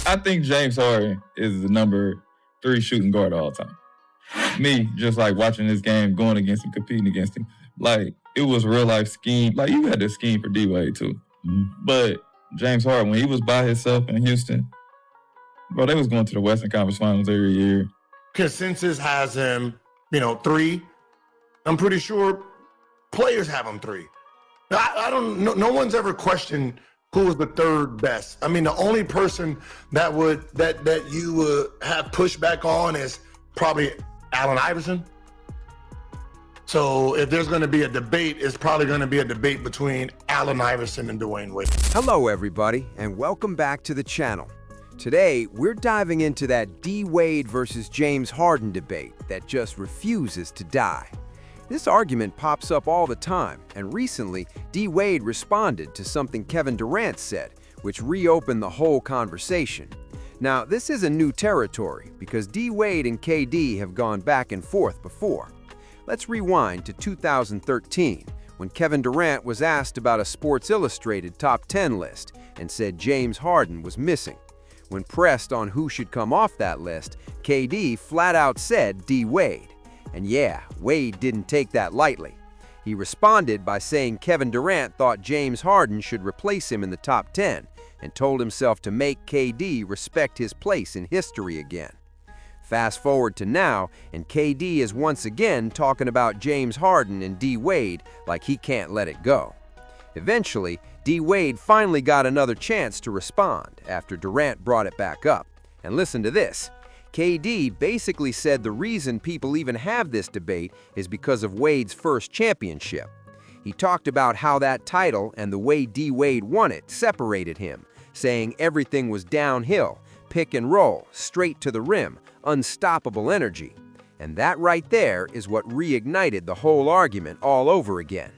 I think James Harden is the number 3 shooting guard of all time. Me, just like watching this game, going against him, competing against him, like it was real life scheme. Like you had to scheme for D-Wade too. But James Harden, when he was by himself in Houston, bro, they was going to the Western Conference Finals every year. Consensus has him, 3. I'm pretty sure players have him 3. I don't know. No one's ever questioned who was the third best. I mean, the only person that you would have pushback on is probably Allen Iverson. So if there's going to be a debate, it's probably going to be a debate between Allen Iverson and Dwayne Wade. Hello, everybody, and welcome back to the channel. Today, we're diving into that D-Wade versus James Harden debate that just refuses to die. This argument pops up all the time, and recently, D-Wade responded to something Kevin Durant said, which reopened the whole conversation. Now, this isn't new territory, because D-Wade and KD have gone back and forth before. Let's rewind to 2013, when Kevin Durant was asked about a Sports Illustrated top 10 list and said James Harden was missing. When pressed on who should come off that list, KD flat out said D-Wade. And yeah, Wade didn't take that lightly. He responded by saying Kevin Durant thought James Harden should replace him in the top 10 and told himself to make KD respect his place in history again. Fast forward to now, and KD is once again talking about James Harden and D-Wade like he can't let it go. Eventually, D-Wade finally got another chance to respond after Durant brought it back up. And listen to this. KD basically said the reason people even have this debate is because of Wade's first championship. He talked about how that title and the way D-Wade won it separated him, saying everything was downhill, pick and roll, straight to the rim, unstoppable energy. And that right there is what reignited the whole argument all over again.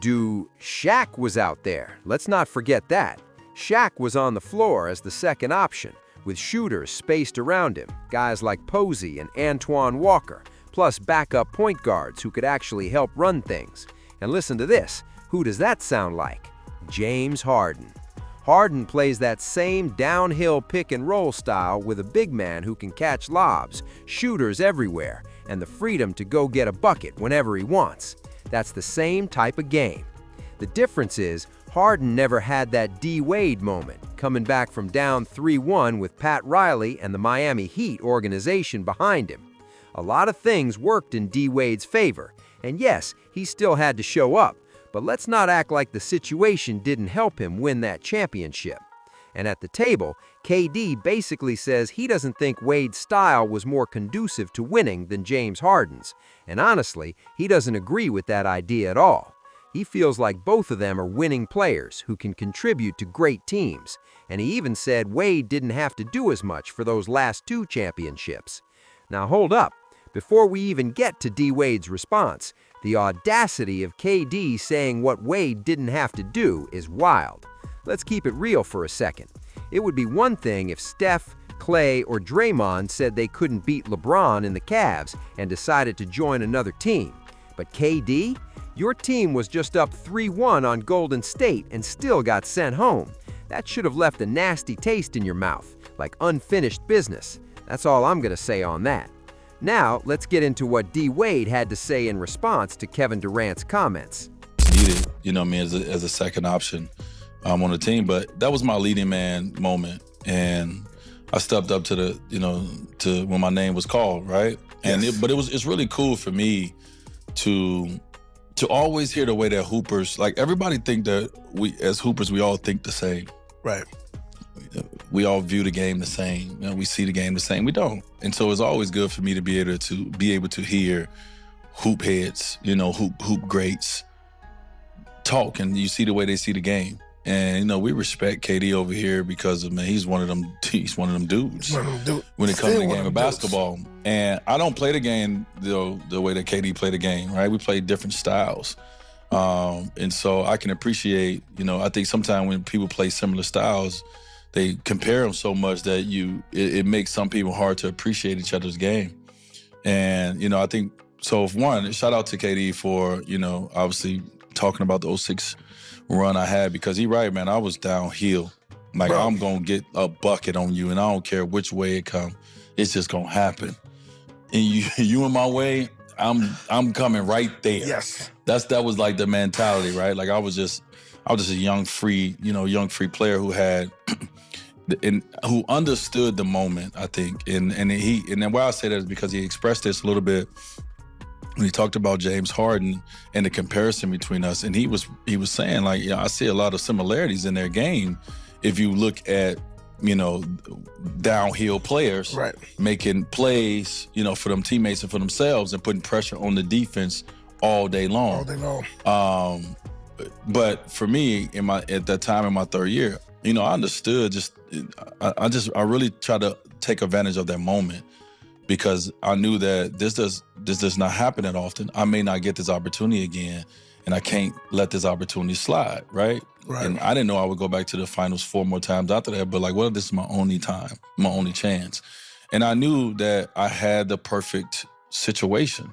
Shaq was out there. Let's not forget that. Shaq was on the floor as the second option, with shooters spaced around him, guys like Posey and Antoine Walker, plus backup point guards who could actually help run things. And listen to this. Who does that sound like? James Harden. Harden plays that same downhill pick and roll style with a big man who can catch lobs, shooters everywhere, and the freedom to go get a bucket whenever he wants. That's the same type of game. The difference is, Harden never had that D-Wade moment, coming back from down 3-1 with Pat Riley and the Miami Heat organization behind him. A lot of things worked in D-Wade's favor, and yes, he still had to show up, but let's not act like the situation didn't help him win that championship. And at the table, KD basically says he doesn't think Wade's style was more conducive to winning than James Harden's. And honestly, he doesn't agree with that idea at all. He feels like both of them are winning players who can contribute to great teams. And he even said Wade didn't have to do as much for those last 2 championships. Now hold up. Before we even get to D-Wade's response, the audacity of KD saying what Wade didn't have to do is wild. Let's keep it real for a second. It would be one thing if Steph, Clay, or Draymond said they couldn't beat LeBron in the Cavs and decided to join another team. But KD? Your team was just up 3-1 on Golden State and still got sent home. That should have left a nasty taste in your mouth, like unfinished business. That's all I'm going to say on that. Now, let's get into what D-Wade had to say in response to Kevin Durant's comments. Needed, as a second option on the team, but that was my leading man moment, and I stepped up to to when my name was called, right? And Yes. it's really cool for me to always hear the way that hoopers, like everybody think that we as hoopers we all think the same. Right. We all view the game the same. We see the game the same. We don't. And so it's always good for me to be able to hear hoop heads, hoop greats talk, and you see the way they see the game. And we respect KD over here because he's one of them dudes when it comes to the game of basketball. And I don't play the game the way that KD played the game, right? We play different styles. And so I can appreciate, I think sometimes when people play similar styles, they compare them so much that it makes some people hard to appreciate each other's game. And, I think, so if one, shout out to KD for, obviously talking about the 06 run I had, because he's right, man, I was downhill. Like, Bro. I'm going to get a bucket on you, and I don't care which way it comes. It's just going to happen. And you in my way, I'm coming right there. Yes. That was like the mentality, right? Like, I was just a young free player who had and who understood the moment, I think. And then why I say that is because he expressed this a little bit when he talked about James Harden and the comparison between us. And he was saying, like, I see a lot of similarities in their game if you look at, downhill players making plays, for them teammates and for themselves and putting pressure on the defense all day long. But for me, at that time in my third year, I understood I really tried to take advantage of that moment because I knew that this does not happen that often. I may not get this opportunity again, and I can't let this opportunity slide, right? And I didn't know I would go back to the finals 4 more times after that, but this is my only time, my only chance. And I knew that I had the perfect situation.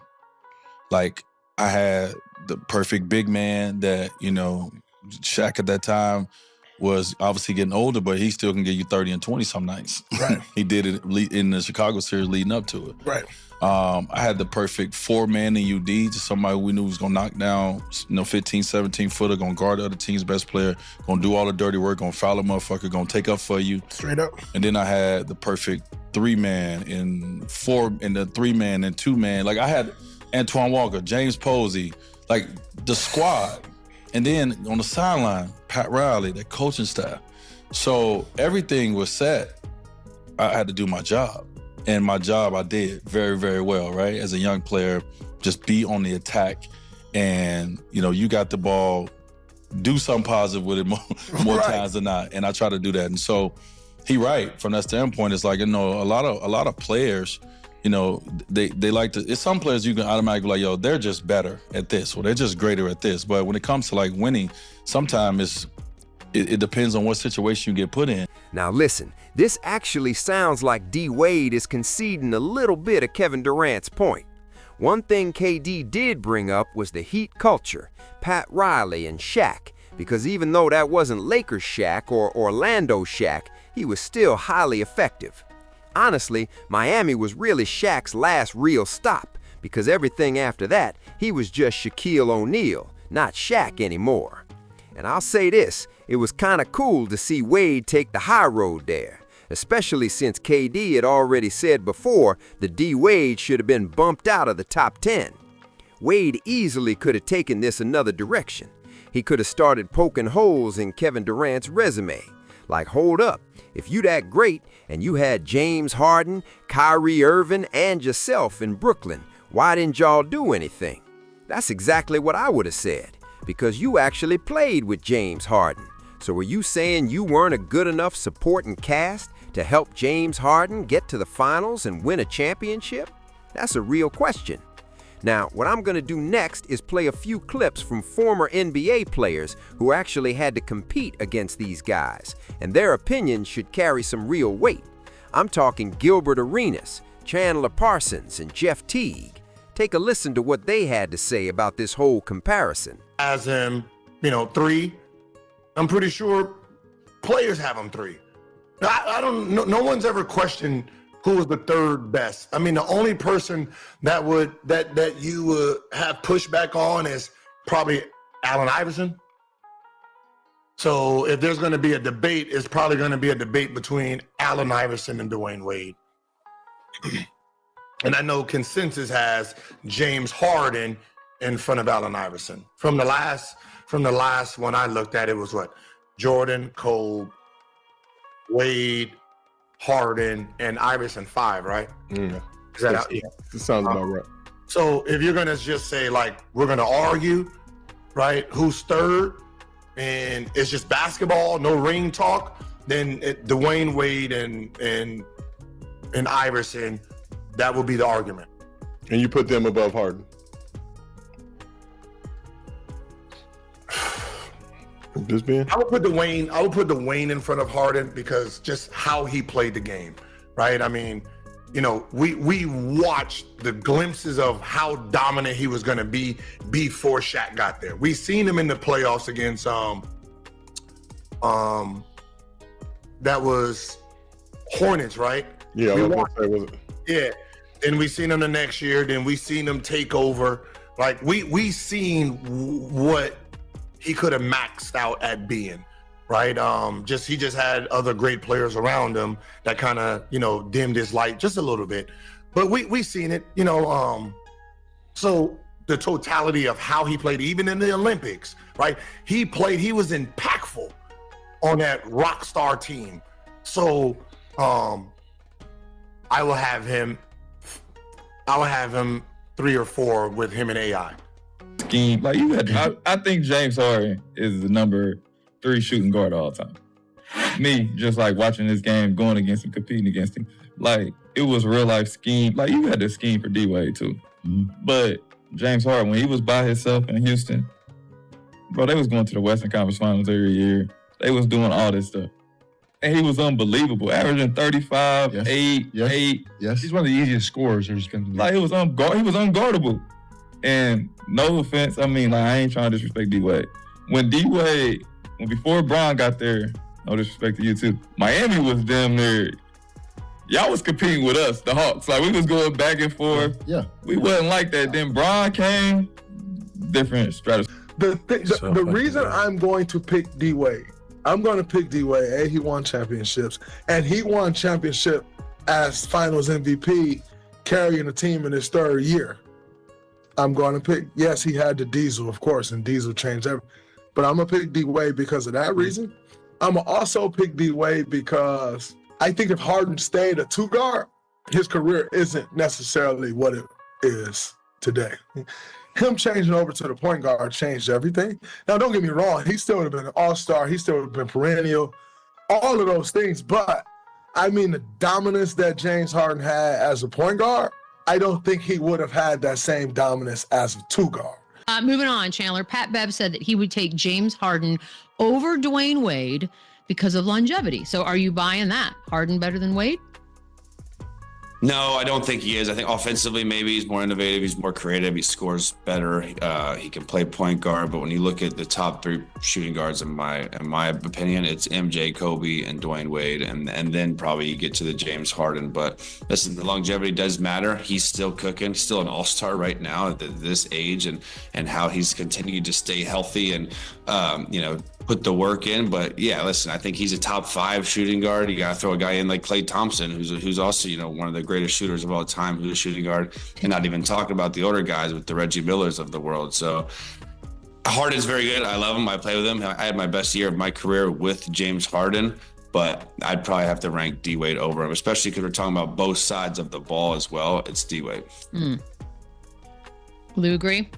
Like, I had the perfect big man that, Shaq at that time was obviously getting older, but he still can give you 30 and 20 some nights. Right. He did it in the Chicago series leading up to it. Right. I had the perfect 4-man in UD, just somebody we knew was going to knock down, 15, 17-footer, going to guard the other team's best player, going to do all the dirty work, going to foul a motherfucker, going to take up for you. Straight up. And then I had the perfect 3-man and 3-man and 2-man. Like, I had Antoine Walker, James Posey, like the squad. And then on the sideline, Pat Riley, that coaching staff. So everything was set. I had to do my job. And my job I did very, very well, right? As a young player, just be on the attack. And, you got the ball, do something positive with it more times than not. And I try to do that. And so he right. From that standpoint, it's like, a lot of players, they like to, it's some players you can automatically like, yo, they're just better at this, or they're just greater at this. But when it comes to like winning, sometimes it depends on what situation you get put in. Now listen, this actually sounds like D. Wade is conceding a little bit of Kevin Durant's point. One thing KD did bring up was the Heat culture, Pat Riley and Shaq, because even though that wasn't Lakers Shaq or Orlando Shaq, he was still highly effective. Honestly, Miami was really Shaq's last real stop, because everything after that, he was just Shaquille O'Neal, not Shaq anymore. And I'll say this, it was kind of cool to see Wade take the high road there, especially since KD had already said before that D. Wade should have been bumped out of the top 10. Wade easily could have taken this another direction. He could have started poking holes in Kevin Durant's resume. Like, hold up, if you that great and you had James Harden, Kyrie Irving, and yourself in Brooklyn, why didn't y'all do anything? That's exactly what I would have said, because you actually played with James Harden. So were you saying you weren't a good enough supporting cast to help James Harden get to the finals and win a championship? That's a real question. Now, what I'm going to do next is play a few clips from former NBA players who actually had to compete against these guys, and their opinions should carry some real weight. I'm talking Gilbert Arenas, Chandler Parsons, and Jeff Teague. Take a listen to what they had to say about this whole comparison. As him, 3. I'm pretty sure players have him 3. I don't know. No one's ever questioned who was the third best. I mean, the only person that you would have pushback on is probably Allen Iverson. So if there's going to be a debate, it's probably going to be a debate between Allen Iverson and Dwayne Wade. And I know consensus has James Harden in front of Allen Iverson. From the last one I looked at, it was what? Jordan, Cole, Wade, Harden, and Iverson 5, right? Yeah. Is that out? Yeah. It sounds about right. So if you're gonna just say like we're gonna argue, right? Who's third, and it's just basketball, no ring talk, then Dwayne Wade and Iverson, that would be the argument. And you put them above Harden. Just being. I would put Dwayne in front of Harden because just how he played the game, right? I mean, we watched the glimpses of how dominant he was going to be before Shaq got there. We seen him in the playoffs against that was Hornets, right? Yeah, I We was gonna watched- say, was it? Yeah. Then we seen him the next year. Then we seen him take over. Like we seen what he could have maxed out at being, right? He just had other great players around him that kind of dimmed his light just a little bit. But we seen it, So the totality of how he played, even in the Olympics, right? He was impactful on that rock star team. So I will have him 3 or 4 with him and AI. Scheme. Like I think James Harden is the number 3 shooting guard of all time. Me, just like watching this game, going against him, competing against him. Like it was real life scheme. Like you had to scheme for D-Wade too. But James Harden, when he was by himself in Houston, bro, they was going to the Western Conference Finals every year. They was doing all this stuff. And he was unbelievable, averaging 35, Yes. 8, Yes. 8. Yes. He's one of the easiest scorers there's been. Like he was unguardable. And no offense, I mean, like I ain't trying to disrespect D-Wade. When before Bron got there, no disrespect to you too, Miami was damn near, y'all was competing with us, the Hawks. Like we was going back and forth. Yeah. We wasn't like that. Then Bron came, different strategy. The reason I'm going to pick D-Wade, I'm going to pick D-Wade. He won championships, and he won championship as Finals MVP, carrying the team in his 3rd year. I'm going to pick. Yes, he had the Diesel, of course, and Diesel changed everything. But I'm gonna pick D-Wade because of that reason. I'm gonna also pick D-Wade because I think if Harden stayed a 2 guard, his career isn't necessarily what it is today. Him changing over to the point guard changed everything. Now, don't get me wrong, he still would have been an all-star. He still would have been perennial, all of those things. But, I mean, the dominance that James Harden had as a point guard, I don't think he would have had that same dominance as a 2 guard. Moving on, Chandler. Pat Bev said that he would take James Harden over Dwayne Wade because of longevity. So are you buying that? Harden better than Wade? No, I don't think he is. I think offensively, maybe he's more innovative. He's more creative. He scores better. He can play point guard. But when you look at the top 3 shooting guards, in my opinion, it's MJ, Kobe, and Dwayne Wade, and then probably you get to the James Harden. But listen, the longevity does matter. He's still cooking. He's still an all-star right now at this age, and how he's continued to stay healthy and put the work in. But yeah, listen, I think he's a top 5 shooting guard. You got to throw a guy in like Klay Thompson, who's also one of the greatest shooters of all time, who's a shooting guard, and not even talking about the older guys with the Reggie Millers of the world. So Harden's very good. I love him. I play with him. I had my best year of my career with James Harden, but I'd probably have to rank D-Wade over him, especially because we're talking about both sides of the ball as well. It's D-Wade. Lou, agree?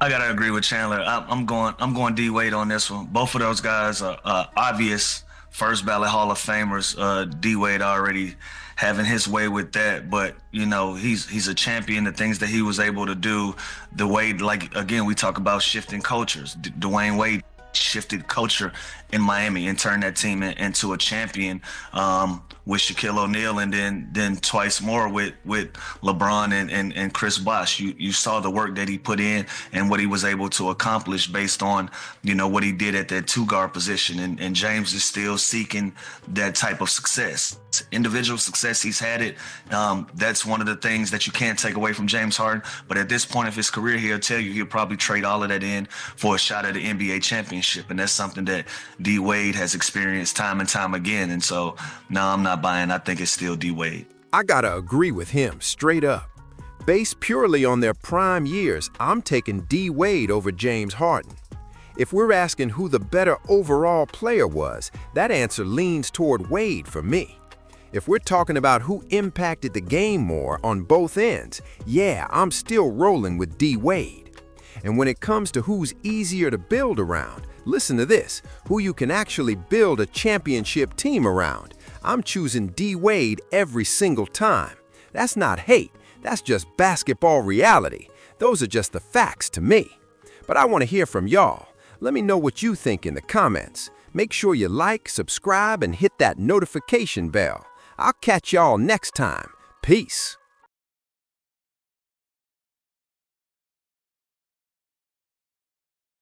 I gotta agree with Chandler. I'm going D-Wade on this one. Both of those guys are obvious first ballot Hall of Famers. D-Wade already having his way with that, but he's a champion. The things that he was able to do, the way, like again, we talk about shifting cultures. Dwayne Wade shifted culture in Miami and turned that team into a champion with Shaquille O'Neal, and then twice more with LeBron and Chris Bosh. You saw the work that he put in and what he was able to accomplish based on what he did at that 2 guard position. And James is still seeking that type of success. Individual success, he's had it. That's one of the things that you can't take away from James Harden. But at this point of his career, he'll tell you he'll probably trade all of that in for a shot at the NBA championship. And that's something that D-Wade has experienced time and time again. And so, no, I'm not buying. I think it's still D-Wade. I gotta agree with him, straight up. Based purely on their prime years, I'm taking D-Wade over James Harden. If we're asking who the better overall player was, that answer leans toward Wade for me. If we're talking about who impacted the game more on both ends, yeah, I'm still rolling with D-Wade. And when it comes to who's easier to build around, listen to this, who you can actually build a championship team around, I'm choosing D-Wade every single time. That's not hate, that's just basketball reality. Those are just the facts to me. But I want to hear from y'all. Let me know what you think in the comments. Make sure you like, subscribe, and hit that notification bell. I'll catch y'all next time. Peace.